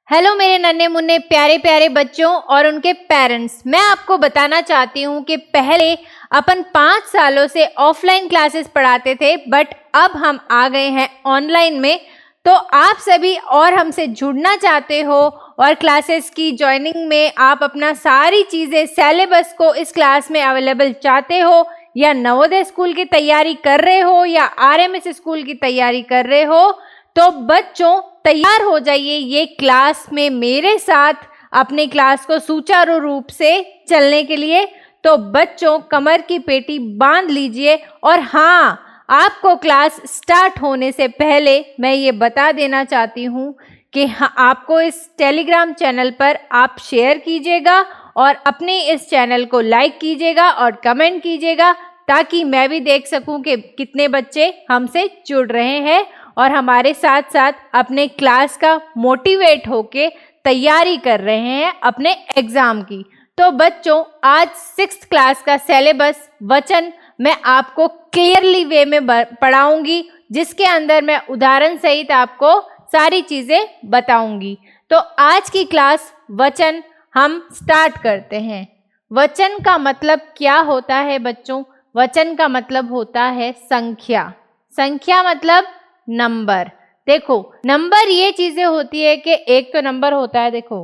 Hello मेरे नन्हे मुन्ने प्यारे प्यारे बच्चों और उनके पेरेंट्स। मैं आपको बताना चाहती हूँ कि पहले अपन 5 सालों से ऑफलाइन क्लासेस पढ़ाते थे, बट अब हम आ गए हैं ऑनलाइन में। तो आप सभी और हमसे जुड़ना चाहते हो और क्लासेस की ज्वाइनिंग में आप अपना सारी चीज़ें सिलेबस को इस क्लास में अवेलेबल चाहते हो, या नवोदय स्कूल की तैयारी कर रहे हो या आरएमएस स्कूल की तैयारी कर रहे हो, तो बच्चों तैयार हो जाइए ये क्लास में मेरे साथ अपने क्लास को सुचारू रूप से चलने के लिए। तो बच्चों कमर की पेटी बांध लीजिए। और हाँ, आपको क्लास स्टार्ट होने से पहले मैं ये बता देना चाहती हूँ कि हाँ, आपको इस टेलीग्राम चैनल पर आप शेयर कीजिएगा और अपने इस चैनल को लाइक कीजिएगा और कमेंट कीजिएगा, ताकि मैं भी देख सकूं कि कितने बच्चे हमसे जुड़ रहे हैं और हमारे साथ साथ अपने क्लास का मोटिवेट होके तैयारी कर रहे हैं अपने एग्जाम की। तो बच्चों आज 6th क्लास का सिलेबस वचन मैं आपको क्लियरली वे में पढ़ाऊंगी, जिसके अंदर मैं उदाहरण सहित आपको सारी चीजें बताऊंगी। तो आज की क्लास वचन हम स्टार्ट करते हैं। वचन का मतलब क्या होता है बच्चों? वचन का मतलब होता है संख्या। संख्या मतलब नंबर। देखो नंबर ये चीजें होती है कि एक तो नंबर होता है, देखो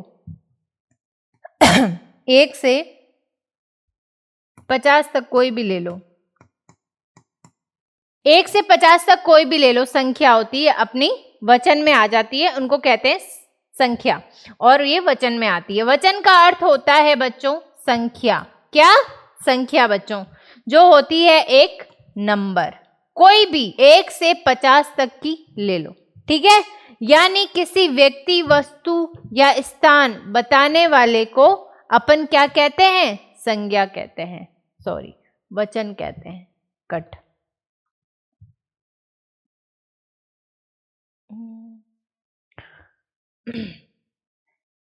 1 से 50 तक कोई भी ले लो, 1 से 50 तक कोई भी ले लो, संख्या होती है, अपनी वचन में आ जाती है, उनको कहते हैं संख्या, और ये वचन में आती है। वचन का अर्थ होता है बच्चों संख्या। क्या? संख्या बच्चों, जो होती है एक नंबर, कोई भी 1 से 50 तक की ले लो, ठीक है। यानी किसी व्यक्ति, वस्तु या स्थान बताने वाले को अपन क्या कहते हैं? संज्ञा कहते हैं, सॉरी वचन कहते हैं। कट।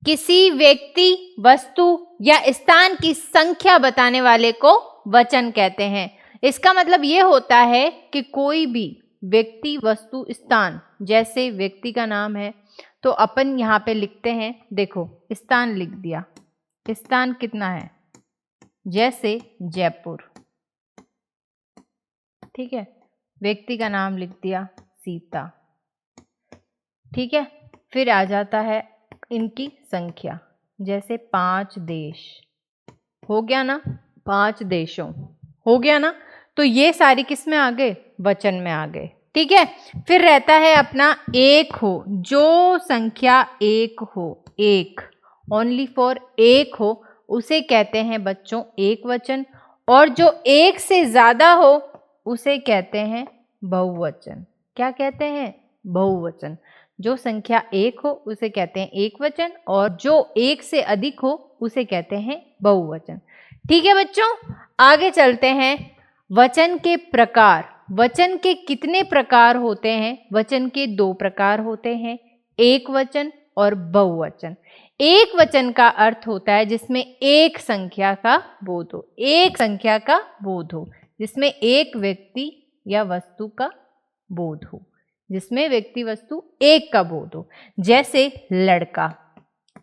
किसी व्यक्ति, वस्तु या स्थान की संख्या बताने वाले को वचन कहते हैं। इसका मतलब ये होता है कि कोई भी व्यक्ति, वस्तु, स्थान, जैसे व्यक्ति का नाम है तो अपन यहाँ पे लिखते हैं, देखो स्थान लिख दिया, स्थान कितना है, जैसे जयपुर, ठीक है। व्यक्ति का नाम लिख दिया सीता, ठीक है। फिर आ जाता है इनकी संख्या, जैसे 5 देश, हो गया ना, 5 देशों, हो गया ना। तो ये सारी किस में आ गए? वचन में आ गए, ठीक है। फिर रहता है अपना एक हो, जो संख्या एक हो, एक, ओनली फॉर एक हो, उसे कहते हैं बच्चों एक वचन। और जो एक से ज्यादा हो उसे कहते हैं बहुवचन। क्या कहते हैं? बहुवचन। जो संख्या एक हो उसे कहते हैं एक वचन, और जो एक से अधिक हो उसे कहते हैं बहुवचन, ठीक है बच्चों। आगे चलते हैं। वचन के प्रकार। वचन के कितने प्रकार होते हैं? वचन के 2 प्रकार होते हैं, एक वचन और बहुवचन। एक वचन का अर्थ होता है जिसमें एक संख्या का बोध हो, एक संख्या का बोध हो, जिसमें एक व्यक्ति या वस्तु का बोध हो, जिसमें व्यक्ति वस्तु एक का बोध हो। जैसे लड़का,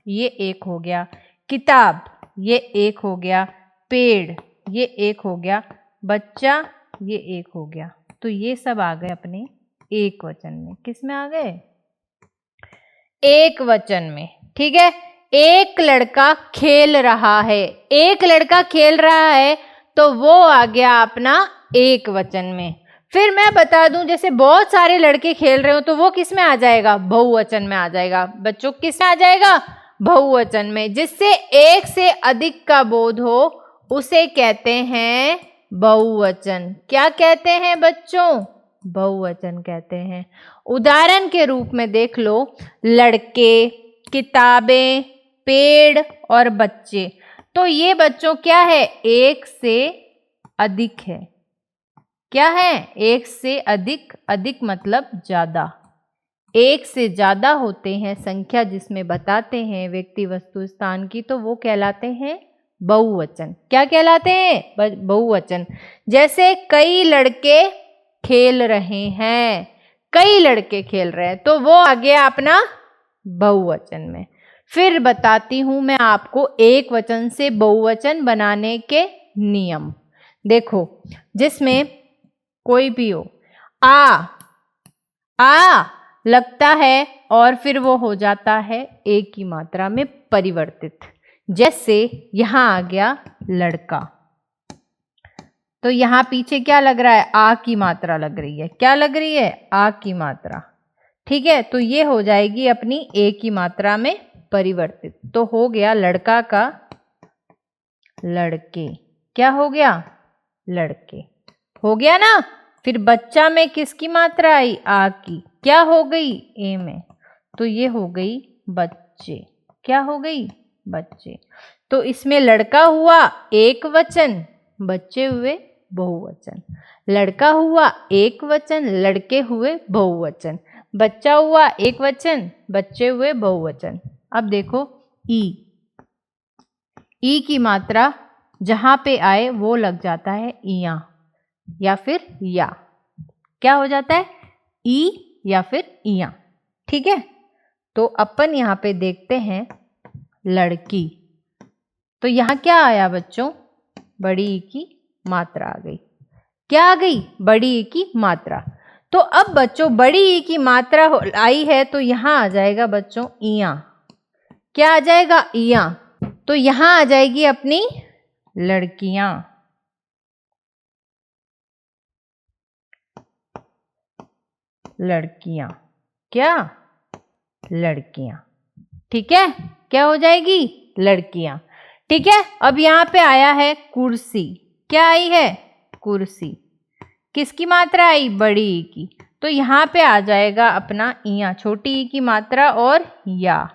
ये एक हो गया, किताब ये एक हो गया, पेड़ ये एक हो गया, बच्चा ये एक हो गया। तो ये सब आ गए अपने एक वचन में। किस में आ गए? एक वचन में, ठीक है। एक लड़का खेल रहा है, एक लड़का खेल रहा है, तो वो आ गया अपना एक वचन में। फिर मैं बता दूं, जैसे बहुत सारे लड़के खेल रहे हो तो वो किस में आ जाएगा? बहुवचन में आ जाएगा बच्चों। किस में आ जाएगा? बहुवचन में। जिससे एक से अधिक का बोध हो उसे कहते हैं बहुवचन। क्या कहते हैं बच्चों? बहुवचन कहते हैं। उदाहरण के रूप में देख लो, लड़के, किताबें, पेड़ और बच्चे। तो ये बच्चों क्या है? एक से अधिक है। क्या है? एक से अधिक। अधिक मतलब ज्यादा। एक से ज्यादा होते हैं संख्या जिसमें बताते हैं व्यक्ति, वस्तु, स्थान की, तो वो कहलाते हैं बहुवचन। क्या कहलाते हैं? बहुवचन। जैसे कई लड़के खेल रहे हैं, कई लड़के खेल रहे हैं, तो वो आ गया अपना बहुवचन में। फिर बताती हूं मैं आपको एक वचन से बहुवचन बनाने के नियम। देखो, जिसमें कोई भी हो, आ लगता है और फिर वो हो जाता है एक की मात्रा में परिवर्तित। जैसे यहां आ गया लड़का, तो यहां पीछे क्या लग रहा है? आ की मात्रा लग रही है। क्या लग रही है? आ की मात्रा। ठीक है, तो ये हो जाएगी अपनी ए की मात्रा में परिवर्तित। तो हो गया लड़का का लड़के। क्या हो गया? लड़के। हो गया ना। फिर बच्चा में किसकी मात्रा आई? आ की। क्या हो गई? ए में। तो ये हो गई बच्चे। क्या हो गई? बच्चे। तो इसमें लड़का हुआ एक वचन, बच्चे हुए बहुवचन। लड़का हुआ एक वचन, लड़के हुए बहुवचन। बच्चा हुआ एक वचन, बच्चे हुए बहुवचन। अब देखो ई की मात्रा जहां पे आए वो लग जाता है इया या फिर या। क्या हो जाता है? ई या फिर इया। ठीक है, तो अपन यहां पे देखते हैं लड़की। तो यहां क्या आया बच्चों? बड़ी ई की मात्रा आ गई। क्या आ गई? बड़ी ई की मात्रा। तो अब बच्चों बड़ी ई की मात्रा आई है तो यहां आ जाएगा बच्चों इया। क्या आ जाएगा? इया। तो यहां आ जाएगी अपनी लड़कियां। लड़कियां। क्या? लड़कियां। ठीक है, क्या हो जाएगी? लड़कियां। ठीक है, अब यहां पे आया है कुर्सी। क्या आई है? कुर्सी। किसकी मात्रा आई? बड़ी ई की। तो यहां पे आ जाएगा अपना इया, छोटी ई की मात्रा और या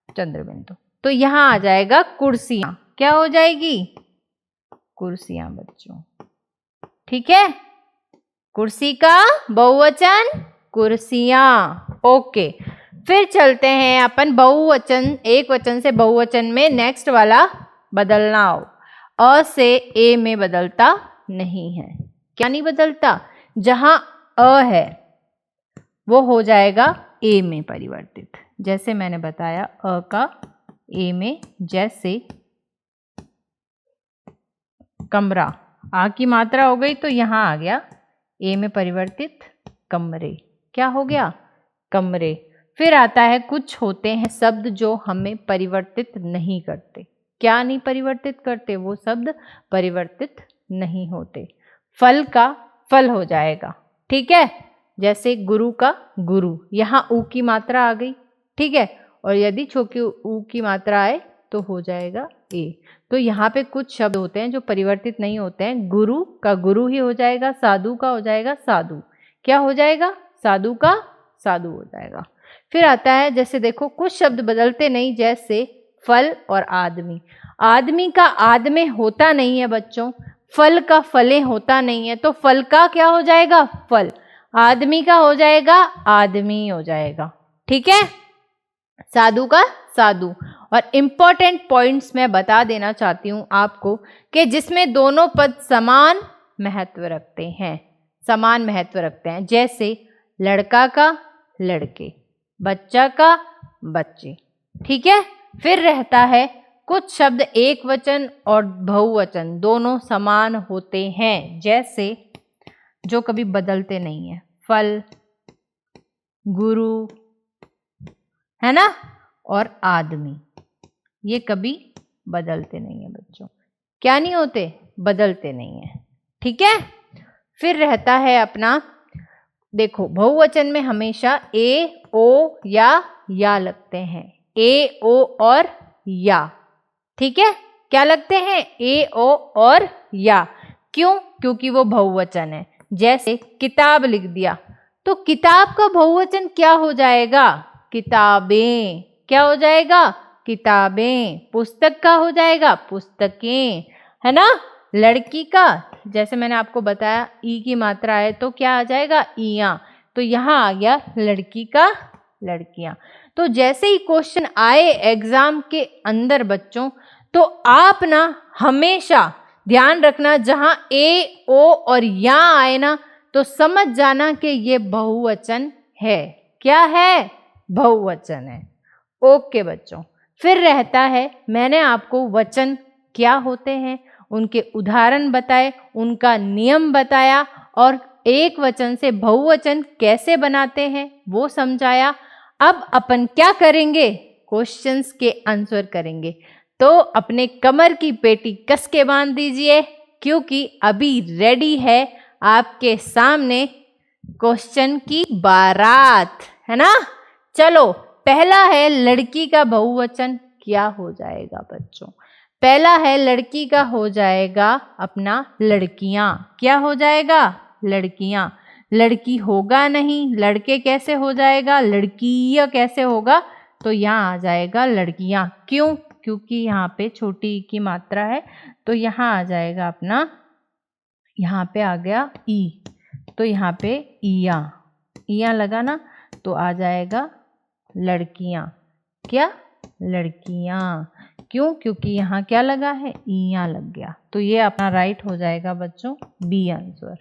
चंद्रबिंदु। तो यहां आ जाएगा कुर्सियां। क्या हो जाएगी? कुर्सियां बच्चों। ठीक है, कुर्सी का बहुवचन कुर्सियां। ओके, फिर चलते हैं अपन बहुवचन, एक वचन से बहुवचन में। नेक्स्ट वाला बदलना हो, अ से ए में बदलता नहीं है। क्या नहीं बदलता? जहां अ है वो हो जाएगा ए में परिवर्तित। जैसे मैंने बताया अ का ए में, जैसे कमरा, आ की मात्रा हो गई तो यहां आ गया ए में परिवर्तित कमरे। क्या हो गया? कमरे। फिर आता है कुछ होते हैं शब्द जो हमें परिवर्तित नहीं करते। क्या नहीं परिवर्तित करते? वो शब्द परिवर्तित नहीं होते। फल का फल हो जाएगा। ठीक है, जैसे गुरु का गुरु, यहां ऊ की मात्रा आ गई। ठीक है, और यदि छोटी ऊ की मात्रा आए तो हो जाएगा ए। तो यहाँ पे कुछ शब्द होते हैं जो परिवर्तित नहीं होते हैं। गुरु का गुरु ही हो जाएगा, साधु का हो जाएगा साधु। क्या हो जाएगा? साधु का साधु हो जाएगा। फिर आता है, जैसे देखो कुछ शब्द बदलते नहीं, जैसे फल और आदमी। आदमी का आदमे होता नहीं है बच्चों, फल का फले होता नहीं है, तो फल का क्या हो जाएगा? फल। आदमी का हो जाएगा आदमी हो जाएगा। ठीक है, साधु का साधु। और इंपॉर्टेंट पॉइंट्स मैं बता देना चाहती हूं आपको कि जिसमें दोनों पद समान महत्व रखते हैं, समान महत्व रखते हैं। जैसे लड़का का लड़के, बच्चा का बच्चे। ठीक है, फिर रहता है कुछ शब्द एक वचन और बहुवचन दोनों समान होते हैं, जैसे जो कभी बदलते नहीं है, फल, गुरु, है ना, और आदमी। ये कभी बदलते नहीं है बच्चों। क्या नहीं होते? बदलते नहीं है। ठीक है, फिर रहता है अपना, देखो बहुवचन में हमेशा ए, ओ या लगते हैं। ए, ओ और या। ठीक है, क्या लगते हैं? ए, ओ और या। क्यों? क्योंकि वो बहुवचन है। जैसे किताब लिख दिया, तो किताब का बहुवचन क्या हो जाएगा? किताबें। क्या हो जाएगा? किताबें। पुस्तक का हो जाएगा पुस्तकें, है ना। लड़की का, जैसे मैंने आपको बताया ई की मात्रा है तो क्या आ जाएगा? इया। तो यहां आ गया लड़की का लड़कियां। तो जैसे ही क्वेश्चन आए एग्जाम के अंदर बच्चों, तो आप ना हमेशा ध्यान रखना, जहां ए, ओ और या आए ना, तो समझ जाना कि ये बहुवचन है। क्या है? बहुवचन है। ओके बच्चों, फिर रहता है मैंने आपको वचन क्या होते हैं उनके उदाहरण बताए, उनका नियम बताया और एक वचन से बहुवचन कैसे बनाते हैं वो समझाया। अब अपन क्या करेंगे, क्वेश्चंस के आंसर करेंगे। तो अपने कमर की पेटी कस के बांध दीजिए क्योंकि अभी रेडी है आपके सामने क्वेश्चन की बारात, है ना। चलो, पहला है लड़की का बहुवचन क्या हो जाएगा बच्चों। पहला है लड़की का हो जाएगा अपना लड़कियां। क्या हो जाएगा, लड़कियां। लड़की होगा नहीं, लड़के कैसे हो जाएगा, लड़कियां कैसे होगा, तो यहाँ आ जाएगा लड़कियां। क्यों, क्योंकि यहाँ पे छोटी ई की मात्रा है तो यहाँ आ जाएगा अपना, यहाँ पे आ गया ई, तो यहाँ पे इया लगा ना, तो आ जाएगा लड़कियां। क्या, लड़कियां। क्यों, क्योंकि यहाँ क्या लगा है, इया लग गया। तो ये अपना राइट हो जाएगा बच्चों बी आंसर।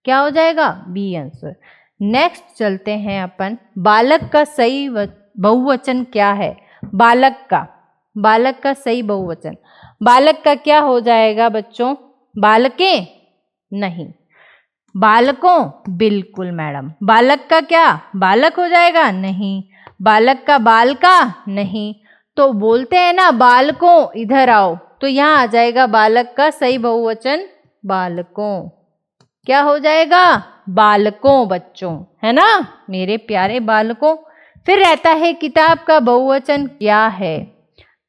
क्या हो जाएगा, बी आंसर। नेक्स्ट चलते हैं अपन, बालक का सही बहुवचन क्या है। बालक का सही बहुवचन, बालक का क्या हो जाएगा बच्चों, बालके नहीं, बालकों, बिल्कुल मैडम। बालक का क्या, बालक हो जाएगा नहीं, बालक का बालका नहीं। तो बोलते हैं ना बालकों इधर आओ, तो यहाँ आ जाएगा बालक का सही बहुवचन बालकों। क्या हो जाएगा, बालकों बच्चों, है ना मेरे प्यारे बालकों। फिर रहता है किताब का बहुवचन क्या है।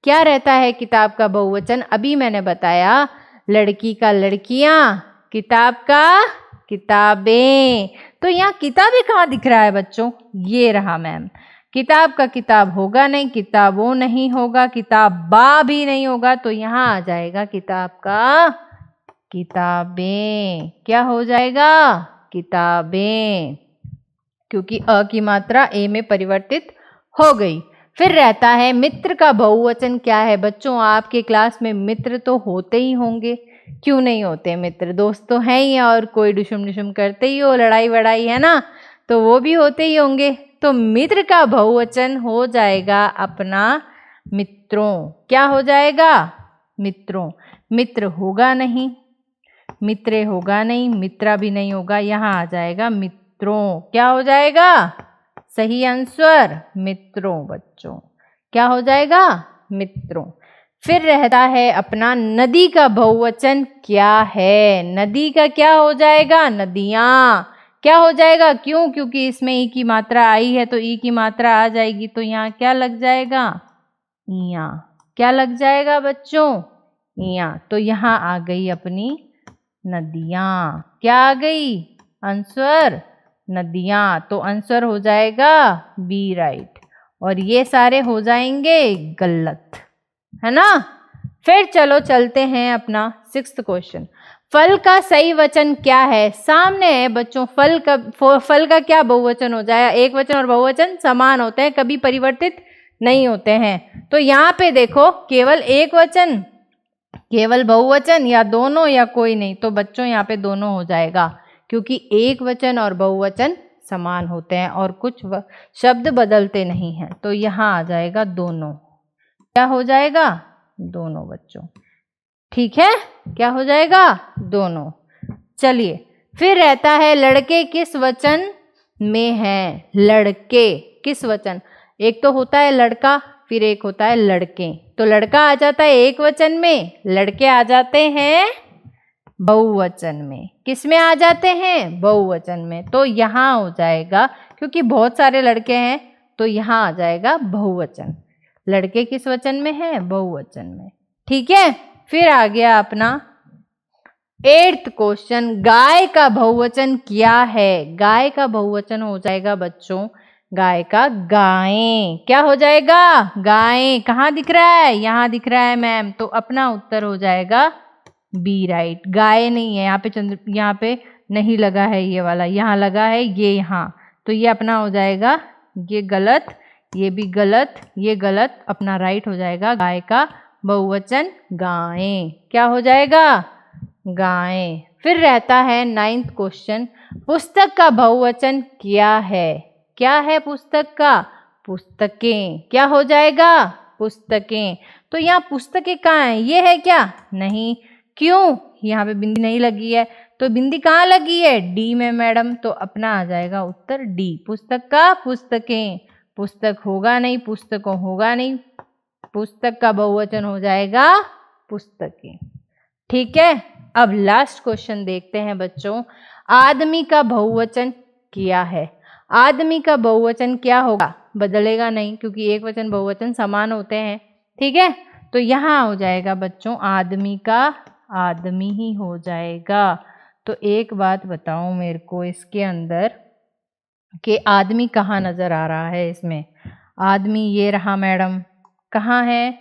क्या रहता है किताब का बहुवचन, अभी मैंने बताया लड़की का लड़कियां, किताब का किताबें। तो यहाँ किताबें कहाँ दिख रहा है बच्चों, ये रहा मैम। किताब का किताब होगा नहीं, किताबों नहीं होगा, किताबा भी नहीं होगा, तो यहाँ आ जाएगा किताब का किताबें। क्या हो जाएगा, किताबें, क्योंकि अ की मात्रा ए में परिवर्तित हो गई। फिर रहता है मित्र का बहुवचन क्या है बच्चों। आपके क्लास में मित्र तो होते ही होंगे, क्यों नहीं होते, मित्र दोस्त तो हैं ही, और कोई दुशुम दुशुम करते ही हो, लड़ाई वड़ाई, है ना, तो वो भी होते ही होंगे। तो मित्र का बहुवचन हो जाएगा अपना मित्रों। क्या हो जाएगा, मित्रों। मित्र होगा नहीं, मित्रे होगा नहीं, मित्रा भी नहीं होगा, यहाँ आ जाएगा मित्रों। क्या हो जाएगा, सही आंसर मित्रों बच्चों। क्या हो जाएगा, मित्रों। फिर रहता है अपना नदी का बहुवचन क्या है। नदी का क्या हो जाएगा, नदियां। क्या हो जाएगा, क्यों, क्योंकि इसमें ई की मात्रा आई है तो ई की मात्रा आ जाएगी, तो यहाँ क्या लग जाएगा, इया। क्या लग जाएगा बच्चों, इया। तो यहाँ आ गई अपनी नदियां। क्या आ गई, आंसर नदियां। तो आंसर हो जाएगा बी राइट, और ये सारे हो जाएंगे गलत, है ना। फिर चलो चलते हैं अपना 6th क्वेश्चन। फल का सही वचन क्या है। सामने है बच्चों, फल का क्या बहुवचन हो जाएगा। एक वचन और बहुवचन समान होते हैं, कभी परिवर्तित नहीं होते हैं। तो यहाँ पे देखो केवल एक वचन, केवल बहुवचन, या दोनों, या कोई नहीं। तो बच्चों यहाँ पे दोनों हो जाएगा, क्योंकि एक वचन और बहुवचन समान होते हैं और कुछ शब्द बदलते नहीं हैं। तो यहाँ आ जाएगा दोनों। क्या हो जाएगा, दोनों बच्चों, ठीक है। क्या हो जाएगा, दोनों। चलिए, फिर रहता है लड़के किस वचन में है। लड़के किस वचन, एक तो होता है लड़का, फिर एक होता है लड़के। तो लड़का आ जाता है एक वचन में, लड़के आ जाते हैं बहुवचन में। किस में आ जाते हैं, बहुवचन में। तो यहाँ हो जाएगा, क्योंकि बहुत सारे लड़के हैं तो यहाँ आ जाएगा बहुवचन। लड़के किस वचन में है, बहुवचन में, ठीक है। फिर आ गया अपना 8th क्वेश्चन, गाय का बहुवचन क्या है। गाय का बहुवचन हो जाएगा बच्चों, गाय का गायें। क्या हो जाएगा, गायें। कहाँ दिख रहा है, यहाँ दिख रहा है मैम, तो अपना उत्तर हो जाएगा बी राइट। गाय नहीं है यहाँ पे, यहाँ पे नहीं लगा है ये वाला, यहाँ लगा है ये, यहाँ, तो ये अपना हो जाएगा, ये गलत, ये भी गलत, ये गलत, अपना राइट हो जाएगा गाय का बहुवचन गायें। क्या हो जाएगा, गायें। फिर रहता है 9th क्वेश्चन, पुस्तक का बहुवचन क्या है। क्या है पुस्तक का, पुस्तकें। क्या हो जाएगा, पुस्तकें। तो यहाँ पुस्तकें कहाँ हैं? ये है क्या? नहीं। क्यों? यहाँ पे बिंदी नहीं लगी है, तो बिंदी कहाँ लगी है? डी में मैडम। तो अपना आ जाएगा उत्तर डी। पुस्तक का पुस्तकें, पुस्तक होगा नहीं, पुस्तकों होगा नहीं, पुस्तक का बहुवचन हो जाएगा पुस्तकें। ठीक है, अब लास्ट क्वेश्चन देखते हैं बच्चों। आदमी का बहुवचन क्या है? आदमी का बहुवचन क्या होगा? बदलेगा नहीं, क्योंकि एक वचन बहुवचन समान होते हैं। ठीक है, तो यहाँ हो जाएगा बच्चों आदमी का आदमी ही हो जाएगा। तो एक बात बताओ मेरे को इसके अंदर कि आदमी कहाँ नजर आ रहा है इसमें? आदमी ये रहा मैडम, कहाँ है?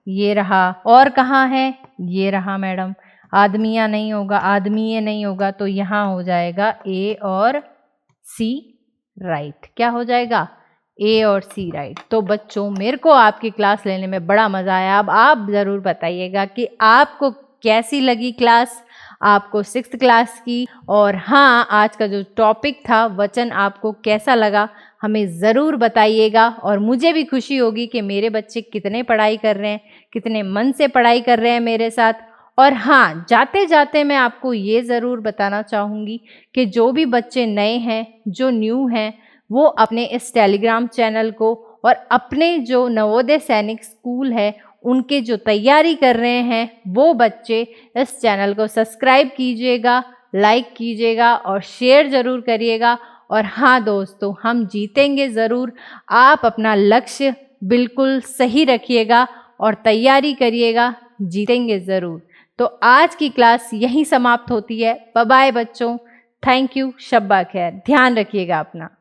ये रहा। और कहाँ है? ये रहा मैडम। आदमिया नहीं होगा, आदमी ये नहीं होगा, तो यहाँ हो जाएगा ए और सी राइट। क्या हो जाएगा? ए और सी राइट। तो बच्चों मेरे को आपकी क्लास लेने में बड़ा मज़ा आया। अब आप ज़रूर बताइएगा कि आपको कैसी लगी क्लास, आपको 6th क्लास की। और हाँ, आज का जो टॉपिक था वचन आपको कैसा लगा हमें ज़रूर बताइएगा। और मुझे भी खुशी होगी कि मेरे बच्चे कितने पढ़ाई कर रहे हैं, कितने मन से पढ़ाई कर रहे हैं मेरे साथ। और हाँ, जाते जाते मैं आपको ये ज़रूर बताना चाहूँगी कि जो भी बच्चे नए हैं, जो न्यू हैं, वो अपने इस टेलीग्राम चैनल को और अपने जो नवोदय सैनिक स्कूल है उनके जो तैयारी कर रहे हैं वो बच्चे इस चैनल को सब्सक्राइब कीजिएगा, लाइक कीजिएगा और शेयर ज़रूर करिएगा। और हाँ दोस्तों, हम जीतेंगे ज़रूर। आप अपना लक्ष्य बिल्कुल सही रखिएगा और तैयारी करिएगा, जीतेंगे ज़रूर। तो आज की क्लास यहीं समाप्त होती है। बाय बाय बच्चों, थैंक यू, शब्बा खैर, ध्यान रखिएगा अपना।